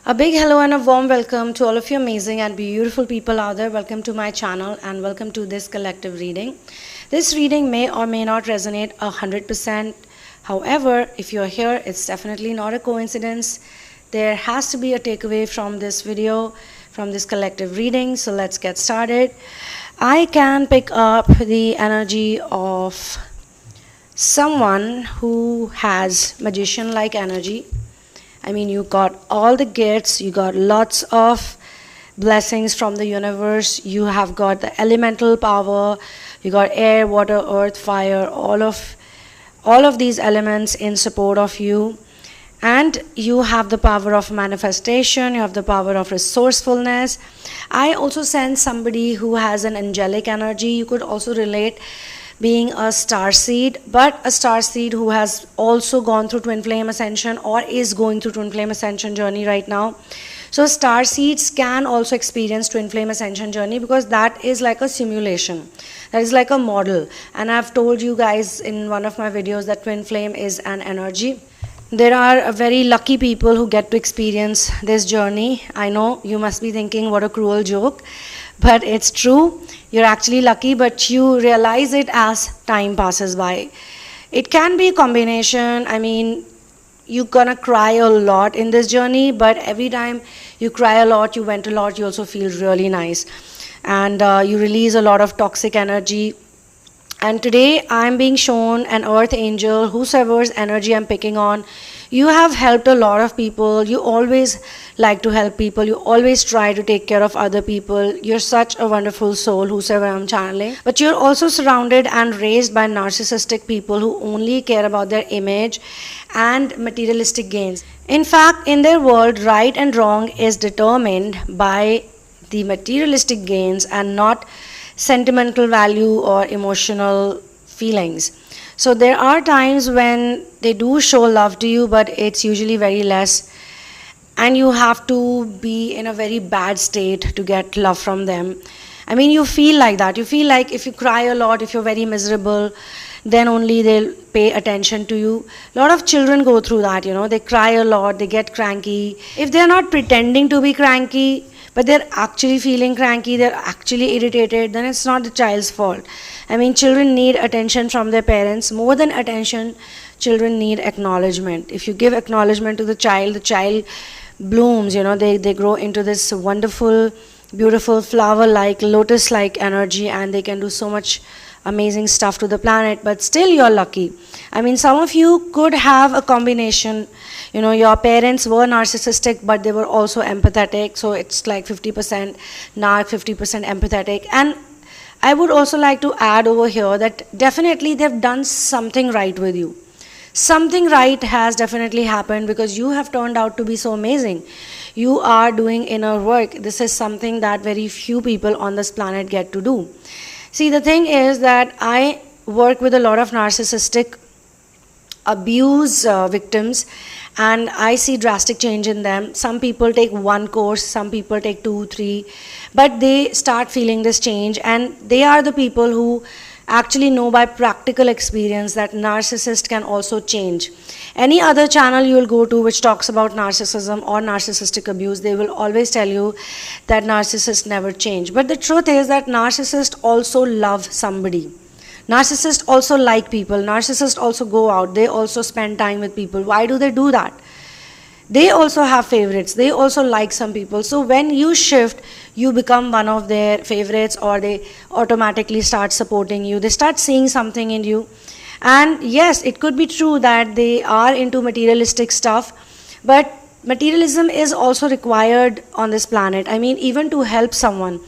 A big hello and a warm welcome to all of you amazing and beautiful people out there. Welcome to my channel and welcome to this collective reading. This reading may or may not resonate 100%. However, if you're here, it's definitely not a coincidence. There has to be a takeaway from this video, from this collective reading. So let's get started. I can pick up the energy of someone who has magician-like energy. I mean, you got all the gifts, you got lots of blessings from the universe, you have got the elemental power, you got air, water, earth, fire, all of these elements in support of you. And you have the power of manifestation, you have the power of resourcefulness. I also sense somebody who has an angelic energy. You could also relate being a star seed, but a star seed who has also gone through twin flame ascension or is going through twin flame ascension journey right now. So star seeds can also experience twin flame ascension journey because that is like a simulation, that is like a model. And I've told you guys in one of my videos that twin flame is an energy. There are very lucky people who get to experience this journey. I know you must be thinking what a cruel joke, but it's true. You're actually lucky, but you realize it as time passes by. It can be a combination. I mean, you're gonna cry a lot in this journey, but every time you cry a lot, you vent a lot, you also feel really nice. And you release a lot of toxic energy. And today I'm being shown an earth angel, whosoever's energy I'm picking on. You have helped a lot of people. You always like to help people. You always try to take care of other people. You're such a wonderful soul, whosoever I'm channeling. But you're also surrounded and raised by narcissistic people who only care about their image and materialistic gains. In fact, in their world, right and wrong is determined by the materialistic gains and not sentimental value or emotional feelings. So there are times when they do show love to you, but it's usually very less, and you have to be in a very bad state to get love from them. I mean, you feel like that. You feel like if you cry a lot, if you're very miserable, then only they'll pay attention to you. A lot of children go through that, they cry a lot, they get cranky. If they're not pretending to be cranky, but they're actually feeling cranky, they're actually irritated, then it's not the child's fault. I mean, children need attention from their parents. More than attention, children need acknowledgement. If you give acknowledgement to the child blooms, they grow into this wonderful, beautiful flower-like, lotus-like energy, and they can do so much amazing stuff to the planet. But still you're lucky. I mean, some of you could have a combination. Your parents were narcissistic, but they were also empathetic. So it's like 50% narc, 50% empathetic. And I would also like to add over here that definitely they've done something right with you. Something right has definitely happened because you have turned out to be so amazing. You are doing inner work. This is something that very few people on this planet get to do. See, the thing is that I work with a lot of narcissistic abuse victims, and I see drastic change in them. Some people take one course, some people take 2, 3, but they start feeling this change, and they are the people who actually know by practical experience that narcissist can also change. Any other channel you will go to which talks about narcissism or narcissistic abuse, they will always tell you that narcissists never change. But the truth is that narcissists also love somebody. Narcissists also like people. Narcissists also go out. They also spend time with people. Why do they do that? They also have favorites. They also like some people. So when you shift, you become one of their favorites, or they automatically start supporting you. They start seeing something in you. And yes, it could be true that they are into materialistic stuff, but materialism is also required on this planet. I mean, even to help someone,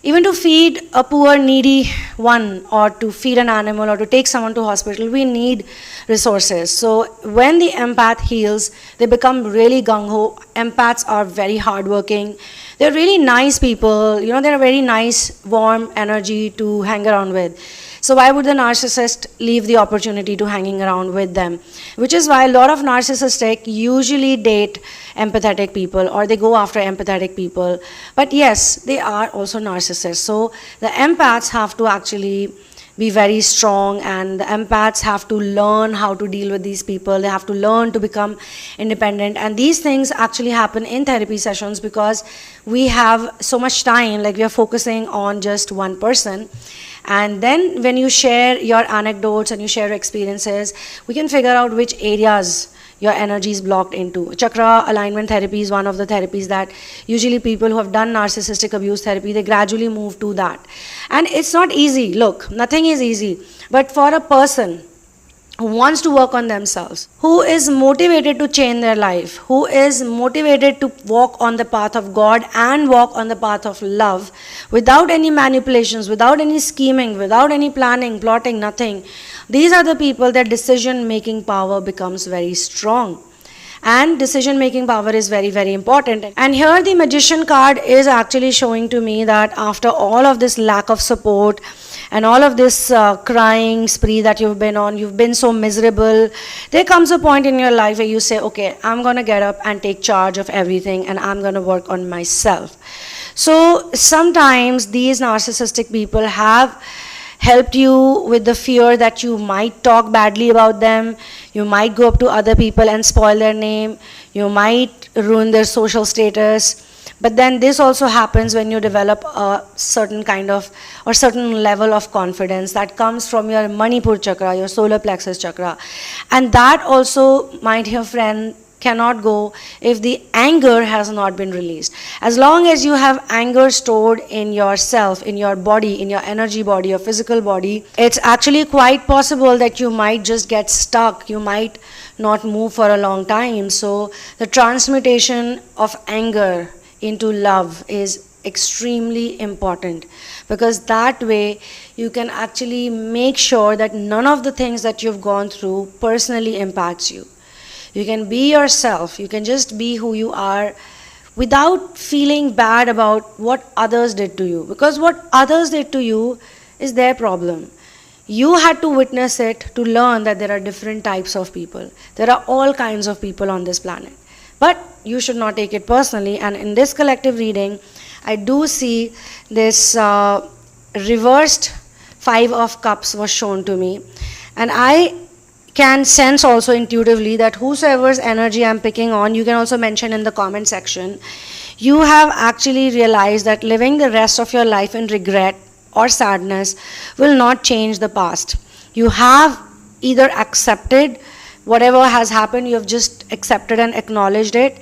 even to feed a poor, needy one, or to feed an animal, or to take someone to hospital, we need resources. So when the empath heals, they become really gung-ho. Empaths are very hardworking. They're really nice people. They're a very nice, warm energy to hang around with. So why would the narcissist leave the opportunity to hanging around with them? Which is why a lot of narcissistic usually date empathetic people, or they go after empathetic people. But yes, they are also narcissists. So the empaths have to actually be very strong, and the empaths have to learn how to deal with these people. They have to learn to become independent, and these things actually happen in therapy sessions because we have so much time, like we are focusing on just one person. And then when you share your anecdotes and you share your experiences, we can figure out which areas your energy is blocked into. Chakra alignment therapy is one of the therapies that usually people who have done narcissistic abuse therapy, they gradually move to that. And it's not easy. Look, nothing is easy. But for a person who wants to work on themselves, who is motivated to change their life, who is motivated to walk on the path of God and walk on the path of love without any manipulations, without any scheming, without any planning, plotting, nothing. These are the people that decision-making power becomes very strong. And decision-making power is very, very important. And here the Magician card is actually showing to me that after all of this lack of support and all of this crying spree that you've been on, you've been so miserable, there comes a point in your life where you say, okay, I'm going to get up and take charge of everything and I'm going to work on myself. So sometimes these narcissistic people have helped you with the fear that you might talk badly about them, you might go up to other people and spoil their name, you might ruin their social status. But then this also happens when you develop a certain kind of or certain level of confidence that comes from your Manipur chakra, your solar plexus chakra. And that also, my dear friend, cannot go if the anger has not been released. As long as you have anger stored in yourself, in your body, in your energy body, your physical body, it's actually quite possible that you might just get stuck. You might not move for a long time. So the transmutation of anger into love is extremely important, because that way you can actually make sure that none of the things that you've gone through personally impacts you. You can be yourself, you can just be who you are without feeling bad about what others did to you, because what others did to you is their problem. You had to witness it to learn that there are different types of people. There are all kinds of people on this planet. But you should not take it personally. And in this collective reading, I do see this reversed 5 of Cups was shown to me. And I can sense also intuitively that whosoever's energy I'm picking on, you can also mention in the comment section, you have actually realized that living the rest of your life in regret or sadness will not change the past. You have either accepted whatever has happened, you have just accepted and acknowledged it,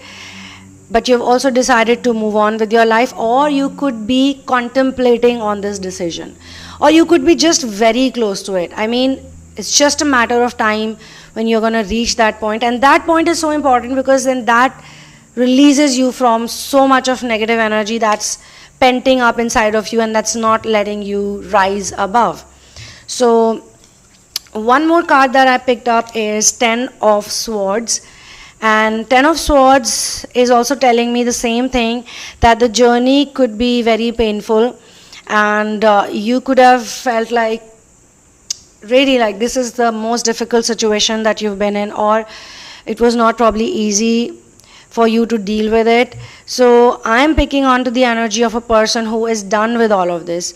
but you've also decided to move on with your life, or you could be contemplating on this decision, or you could be just very close to it. I mean, it's just a matter of time when you're going to reach that point, and that point is so important because then that releases you from so much of negative energy that's penting up inside of you and that's not letting you rise above. So one more card that I picked up is 10 of Swords, and 10 of Swords is also telling me the same thing, that the journey could be very painful and you could have felt like really like this is the most difficult situation that you've been in, or it was not probably easy for you to deal with it. So I'm picking onto the energy of a person who is done with all of this.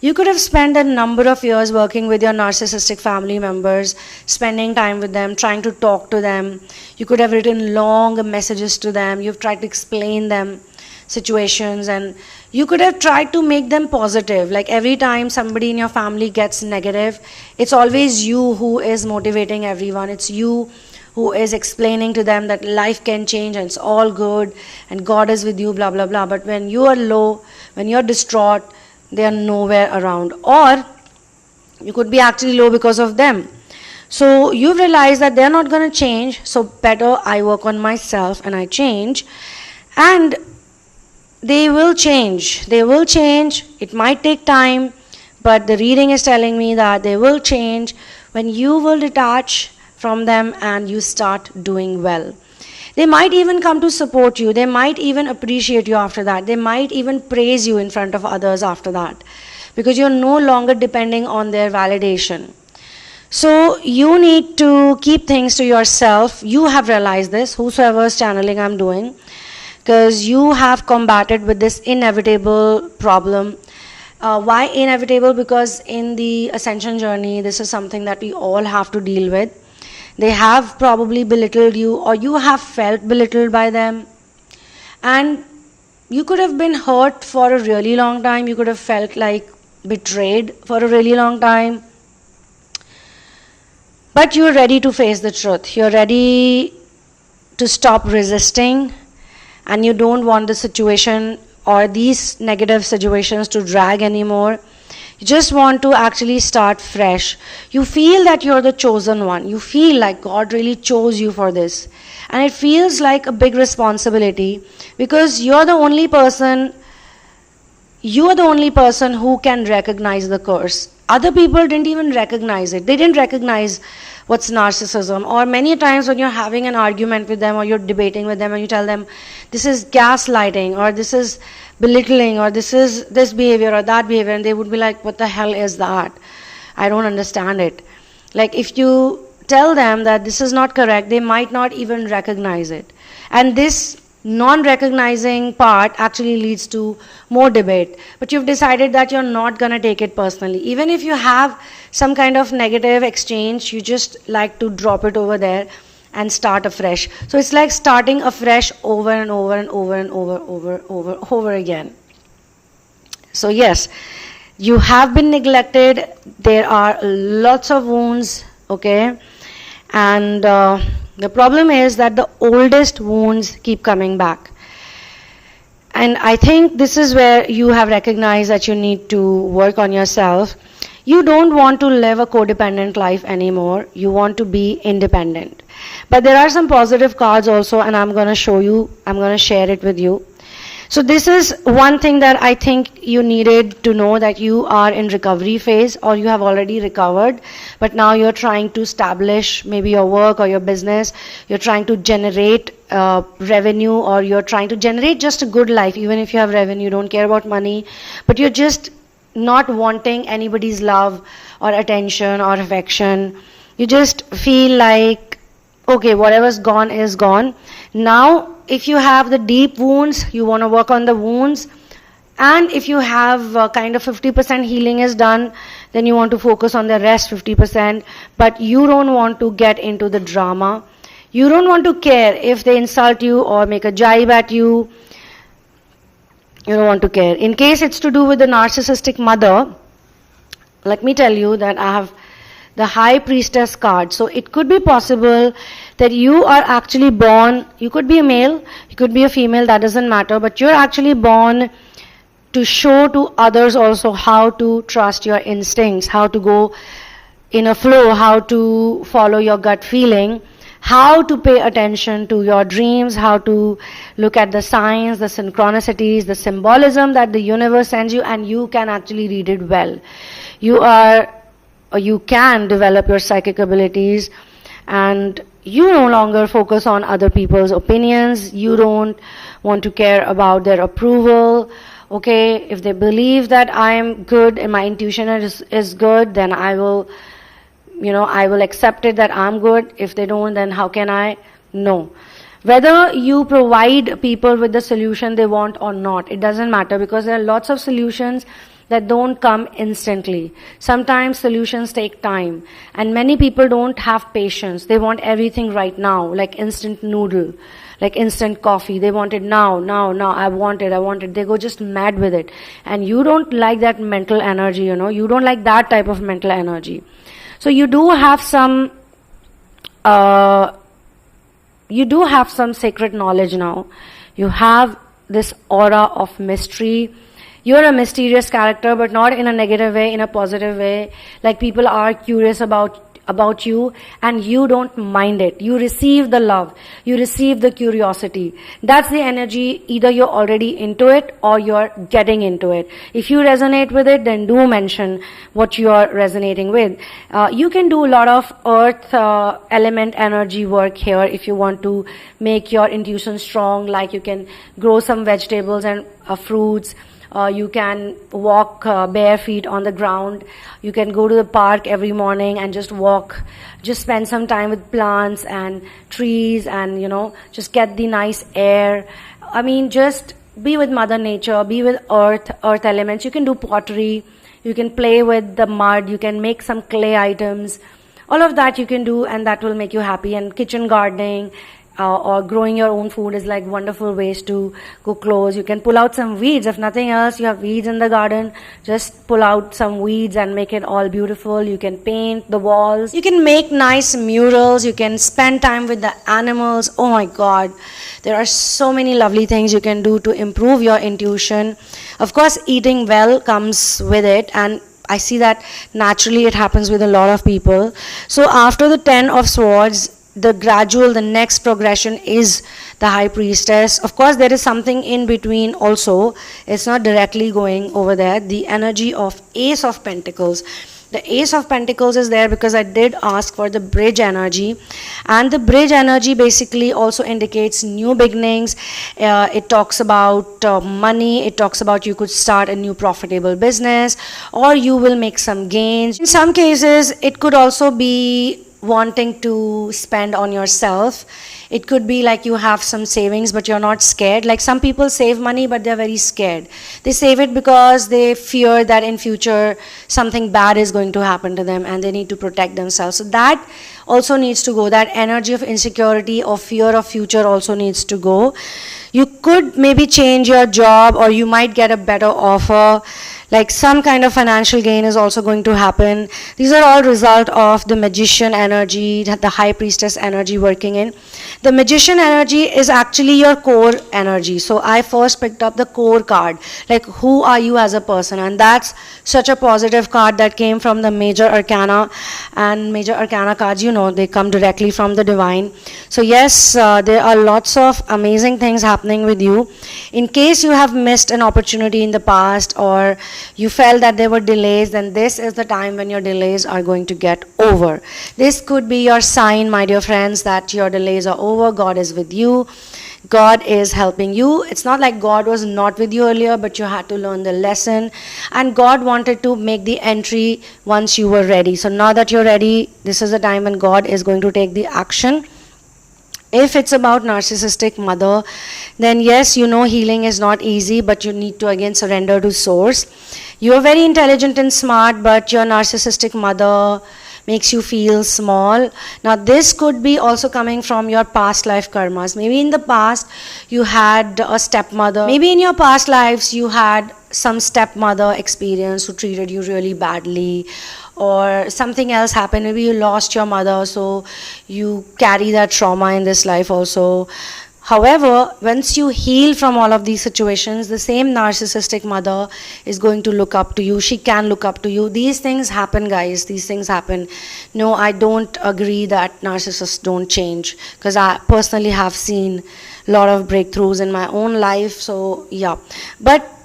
You could have spent a number of years working with your narcissistic family members, spending time with them, trying to talk to them. You could have written long messages to them. You've tried to explain them situations, and you could have tried to make them positive. Like every time somebody in your family gets negative, it's always you who is motivating everyone. It's you who is explaining to them that life can change and it's all good and God is with you, blah, blah, blah. But when you are low, when you're distraught, they are nowhere around. Or you could be actually low because of them. So you've realized that they're not going to change, so better I work on myself and I change. And they will change. They will change. It might take time, but the reading is telling me that they will change when you will detach from them and you start doing well. They might even come to support you. They might even appreciate you after that. They might even praise you in front of others after that, because you're no longer depending on their validation. So you need to keep things to yourself. You have realized this, whosoever's channeling I'm doing, because you have combated with this inevitable problem Why inevitable? Because in the ascension journey, this is something that we all have to deal with. They have probably belittled you, or you have felt belittled by them. And you could have been hurt for a really long time. You could have felt like betrayed for a really long time. But you're ready to face the truth. You're ready to stop resisting, and you don't want the situation or these negative situations to drag anymore. You just want to actually start fresh. You feel that you're the chosen one. You feel like God really chose you for this. And it feels like a big responsibility, because you're the only person who can recognize the curse. Other people didn't even recognize it. They didn't recognize what's narcissism. Or many times when you're having an argument with them, or you're debating with them, and you tell them this is gaslighting, or this is belittling, or this is this behavior or that behavior, and they would be like, what the hell is that? I don't understand it. Like, if you tell them that this is not correct, they might not even recognize it. And this non-recognizing part actually leads to more debate. But you've decided that you're not going to take it personally. Even if you have some kind of negative exchange, you just like to drop it over there and start afresh. So it's like starting afresh over and over and over and over again. So yes, you have been neglected. There are lots of wounds, okay? And the problem is that the oldest wounds keep coming back. And I think this is where you have recognized that you need to work on yourself. You don't want to live a codependent life anymore. You want to be independent. But there are some positive cards also, and I'm going to show you, I'm going to share it with you. So this is one thing that I think you needed to know, that you are in recovery phase, or you have already recovered, but now you're trying to establish maybe your work or your business. You're trying to generate revenue, or you're trying to generate just a good life. Even if you have revenue, you don't care about money, but you're just not wanting anybody's love or attention or affection. You just feel like, okay, whatever's gone is gone. Now, if you have the deep wounds, you want to work on the wounds. And if you have kind of 50% healing is done, then you want to focus on the rest 50%. But you don't want to get into the drama. You don't want to care if they insult you or make a jibe at you. You don't want to care. In case it's to do with the narcissistic mother, let me tell you that I have the High Priestess card. So it could be possible that you are actually born, you could be a male, you could be a female, that doesn't matter, but you're actually born to show to others also how to trust your instincts, how to go in a flow, how to follow your gut feeling, how to pay attention to your dreams, how to look at the signs, the synchronicities, the symbolism that the universe sends you, and you can actually read it well. You can develop your psychic abilities, and you no longer focus on other people's opinions. You don't want to care about their approval. Okay, if they believe that I am good and my intuition is good, then I will accept it that I'm good. If they don't, then how can I? No. Whether you provide people with the solution they want or not, it doesn't matter, because there are lots of solutions that don't come instantly. Sometimes solutions take time, and many people don't have patience. They want everything right now, like instant noodle, like instant coffee. They want it now. I want it. They go just mad with it. And you don't like that mental energy, you don't like that type of mental energy. So you do have some sacred knowledge now. You have this aura of mystery. You're a mysterious character, but not in a negative way, in a positive way. Like, people are curious about you, and you don't mind it. You receive the love. You receive the curiosity. That's the energy. Either you're already into it or you're getting into it. If you resonate with it, then do mention what you're resonating with. You can do a lot of earth element energy work here if you want to make your intuition strong. Like, you can grow some vegetables and fruits. You can walk bare feet on the ground. You can go to the park every morning and just walk, just spend some time with plants and trees, and just get the nice air. I mean, just be with Mother Nature, be with earth elements. You can do pottery, you can play with the mud, you can make some clay items. All of that you can do, and that will make you happy. And kitchen gardening, or growing your own food is like wonderful ways to go close. You can pull out some weeds. If nothing else, you have weeds in the garden, just pull out some weeds and make it all beautiful. You can paint the walls. You can make nice murals. You can spend time with the animals. Oh my God. There are so many lovely things you can do to improve your intuition. Of course, eating well comes with it, and I see that naturally it happens with a lot of people. So after the 10 of Swords, the next progression is the High Priestess. Of course, there is something in between also. It's not directly going over there. The energy of Ace of Pentacles. The Ace of Pentacles is there because I did ask for the bridge energy, and the bridge energy basically also indicates new beginnings. It talks about money. It talks about you could start a new profitable business, or you will make some gains. In some cases, it could also be wanting to spend on yourself. It could be like you have some savings but you're not scared. Like some people save money but they're very scared. They save it because they fear that in future something bad is going to happen to them and they need to protect themselves. So that also needs to go. That energy of insecurity or fear of future also needs to go. You could maybe change your job, or you might get a better offer. Like some kind of financial gain is also going to happen. These are all result of the Magician energy, the High Priestess energy working in. The Magician energy is actually your core energy. So I first picked up the core card, like who are you as a person, and that's such a positive card that came from the Major Arcana. And Major Arcana cards, you know, they come directly from the divine. So yes, there are lots of amazing things happening with you. In case you have missed an opportunity in the past, or you felt that there were delays, then this is the time when your delays are going to get over. This could be your sign, my dear friends, that your delays are over. God is with you. God is helping you. It's not like God was not with you earlier, but you had to learn the lesson. And God wanted to make the entry once you were ready. So now that you're ready, this is the time when God is going to take the action. If it's about narcissistic mother, then yes, you know healing is not easy, but you need to again surrender to source. You are very intelligent and smart, but your narcissistic mother makes you feel small. Now this could be also coming from your past life karmas. Maybe in the past you had a stepmother. Maybe in your past lives you had some stepmother experience who treated you really badly, or something else happened. Maybe you lost your mother, so you carry that trauma in this life also. However, once you heal from all of these situations, the same narcissistic mother is going to look up to you. She can look up to you. These things happen, guys. These things happen. No, I don't agree that narcissists don't change, because I personally have seen a lot of breakthroughs in my own life. So yeah, but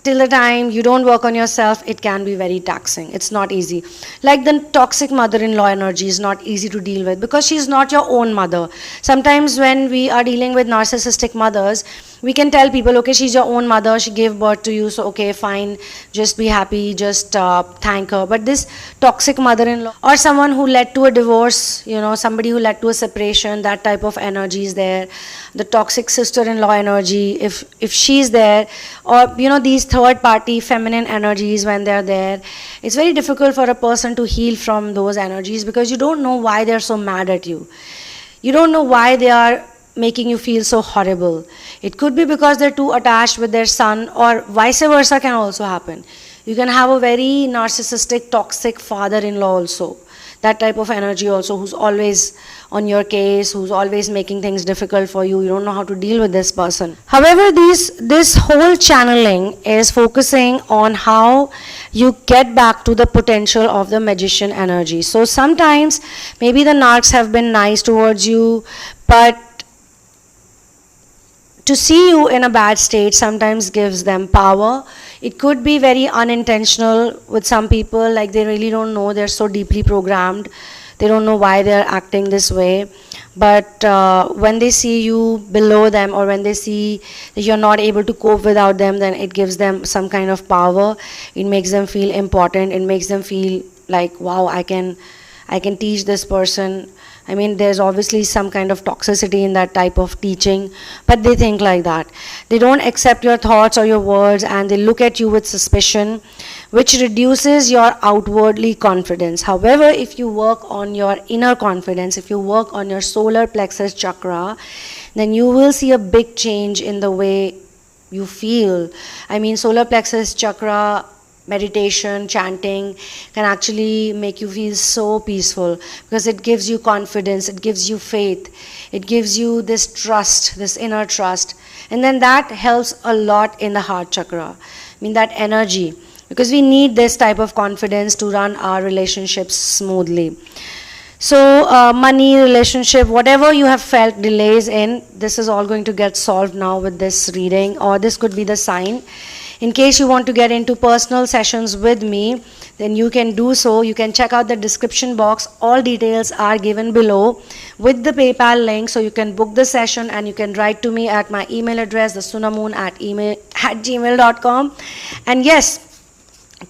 till the time you don't work on yourself, it can be very taxing. It's not easy. Like the toxic mother-in-law energy is not easy to deal with, because she's not your own mother. Sometimes when we are dealing with narcissistic mothers, we can tell people, okay, she's your own mother, she gave birth to you, so okay, fine, just be happy, just thank her. But this toxic mother-in-law, or someone who led to a divorce, you know, somebody who led to a separation, that type of energy is there. The toxic sister-in-law energy, if she's there, or you know, these third-party feminine energies, when they're there, it's very difficult for a person to heal from those energies, because you don't know why they're so mad at you. You don't know why they are making you feel so horrible. It could be because they're too attached with their son, or vice versa can also happen. You can have a very narcissistic, toxic father-in-law also. That type of energy also, who's always on your case, who's always making things difficult for you. You don't know how to deal with this person. However, this whole channeling is focusing on how you get back to the potential of the magician energy. So sometimes maybe the narcs have been nice towards you, but to see you in a bad state sometimes gives them power. It could be very unintentional with some people, like they really don't know, they're so deeply programmed, they don't know why they're acting this way. But when they see you below them, or when they see that you're not able to cope without them, then it gives them some kind of power. It makes them feel important. It makes them feel like, wow, I can teach this person I mean, there's obviously some kind of toxicity in that type of teaching, but they think like that. They don't accept your thoughts or your words, and they look at you with suspicion, which reduces your outwardly confidence. However, if you work on your inner confidence, if you work on your solar plexus chakra, then you will see a big change in the way you feel. I mean, solar plexus chakra meditation, chanting can actually make you feel so peaceful, because it gives you confidence, it gives you faith, it gives you this trust, this inner trust, and then that helps a lot in the heart chakra. I mean, that energy, because we need this type of confidence to run our relationships smoothly. So money, relationship, whatever you have felt delays in, this is all going to get solved now with this reading, or this could be the sign. In case you want to get into personal sessions with me, then you can do so. You can check out the description box. All details are given below with the PayPal link, so you can book the session and you can write to me at my email address, the sunamoon@gmail.com. And yes,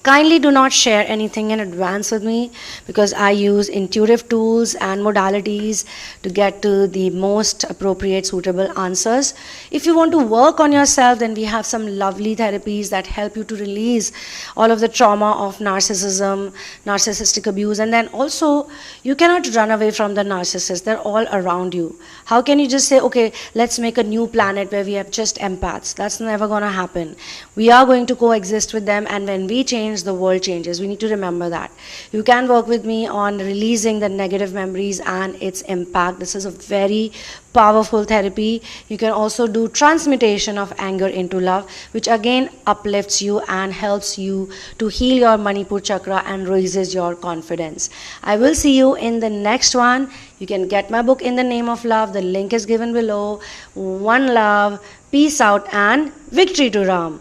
kindly do not share anything in advance with me, because I use intuitive tools and modalities to get to the most appropriate, suitable answers. If you want to work on yourself, then we have some lovely therapies that help you to release all of the trauma of narcissism, narcissistic abuse, and then also you cannot run away from the narcissist. They're all around you. How can you just say, okay, let's make a new planet where we have just empaths? That's never going to happen. We are going to coexist with them, and when we change, the world changes. We need to remember that. You can work with me on releasing the negative memories and its impact. This is a very powerful therapy. You can also do transmutation of anger into love, which again uplifts you and helps you to heal your Manipur chakra and raises your confidence. I will see you in the next one. You can get my book In the Name of Love. The link is given below. One love, peace out, and victory to Ram.